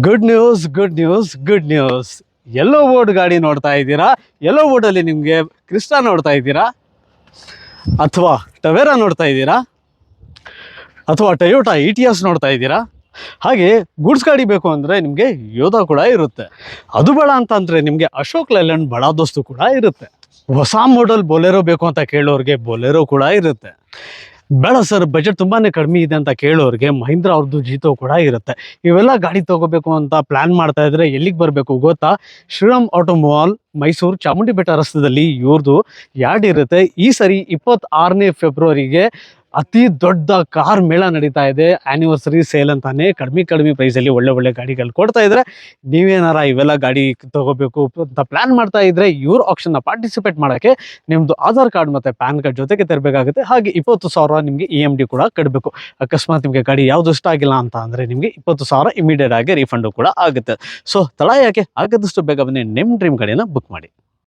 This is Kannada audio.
Good news good news good news. Yellow board ಗಾಡಿ ನೋಡ್ತಾ ಇದ್ದೀರಾ? ಯೆಲ್ಲೋ ಬೋರ್ಡಲ್ಲಿ ನಿಮಗೆ ಕ್ರಿಸ್ಟಾ ನೋಡ್ತಾ ಇದ್ದೀರಾ, ಅಥವಾ ಟವೇರಾ ನೋಡ್ತಾ ಇದ್ದೀರಾ, ಅಥವಾ ಟೊಯೋಟಾ ಇಟಿಎಸ್ ನೋಡ್ತಾ ಇದ್ದೀರಾ? ಹಾಗೆ ಗೂಡ್ಸ್ ಗಾಡಿ ಬೇಕು ಅಂದರೆ ನಿಮಗೆ ಯೋಧಾ ಕೂಡ ಇರುತ್ತೆ. ಅದು ಬೇಡ ಅಂತ ಅಂದರೆ ನಿಮಗೆ ಅಶೋಕ್ ಲೈಲ್ಯಾಂಡ್ ಬಡಾ ದೋಸ್ತು ಕೂಡ ಇರುತ್ತೆ. ಹೊಸ ಮಾಡೆಲ್ ಬೊಲೆರೋ ಬೇಕು ಅಂತ ಕೇಳೋರಿಗೆ ಬೊಲೆರೋ ಕೂಡ ಇರುತ್ತೆ. ಬೇಡ ಸರ್ ಬಜೆಟ್ ತುಂಬಾ ಕಡಿಮೆ ಇದೆ ಅಂತ ಕೇಳೋರಿಗೆ ಮಹೀಂದ್ರ ಅವ್ರದ್ದು ಜೀತೋ ಕೂಡ ಇರುತ್ತೆ. ಇವೆಲ್ಲ ಗಾಡಿ ತೊಗೋಬೇಕು ಅಂತ ಪ್ಲ್ಯಾನ್ ಮಾಡ್ತಾ ಇದ್ರೆ ಎಲ್ಲಿಗೆ ಬರಬೇಕು ಗೊತ್ತಾ? ಶ್ರೀರಾಮ್ ಆಟೋಮಾಲ್ ಮೈಸೂರು ಚಾಮುಂಡಿ ಬೆಟ್ಟ ರಸ್ತೆಯಲ್ಲಿ ಇವ್ರದ್ದು ಯಾರ್ಡ್ ಇರುತ್ತೆ. ಈ ಸರಿ 26ನೇ ಫೆಬ್ರವರಿಗೆ ಅತಿ ದೊಡ್ಡ ಕಾರ್ ಮೇಳ ನಡೀತಾ ಇದೆ. ಆ್ಯನಿವರ್ಸರಿ ಸೇಲ್ ಅಂತಾನೆ ಕಡಿಮೆ ಪ್ರೈಸಲ್ಲಿ ಒಳ್ಳೆ ಗಾಡಿಗಳು ಕೊಡ್ತಾ ಇದ್ದಾರೆ. ನೀವೇನಾರ ಇವೆಲ್ಲ ಗಾಡಿ ತೊಗೋಬೇಕು ಅಂತ ಪ್ಲ್ಯಾನ್ ಮಾಡ್ತಾ ಇದ್ರೆ ಇವ್ರ ಆಪ್ಷನ್ನ ಪಾರ್ಟಿಸಿಪೇಟ್ ಮಾಡೋಕ್ಕೆ ನಿಮ್ಮದು ಆಧಾರ್ ಕಾರ್ಡ್ ಮತ್ತು ಪ್ಯಾನ್ ಕಾರ್ಡ್ ಜೊತೆಗೆ ತರಬೇಕಾಗುತ್ತೆ. ಹಾಗೆ 20,000 ನಿಮಗೆ EMD ಕೂಡ ಕಟ್ಟಬೇಕು. ಅಕಸ್ಮಾತ್ ನಿಮಗೆ ಗಾಡಿ ಯಾವುದು ಇಷ್ಟ ಆಗಿಲ್ಲ ಅಂತ ಅಂದರೆ ನಿಮಗೆ 20,000 ಇಮಿಡಿಯೇಟ್ ಆಗಿ ರೀಫಂಡು ಕೂಡ ಆಗುತ್ತೆ. ಸೊ ತಡ ಯಾಕೆ, ಆಗದಷ್ಟು ಬೇಗ ಬನ್ನಿ ನಿಮ್ಮ ಡ್ರೀಮ್ ಗಾಡಿನ ಬುಕ್ ಮಾಡಿ.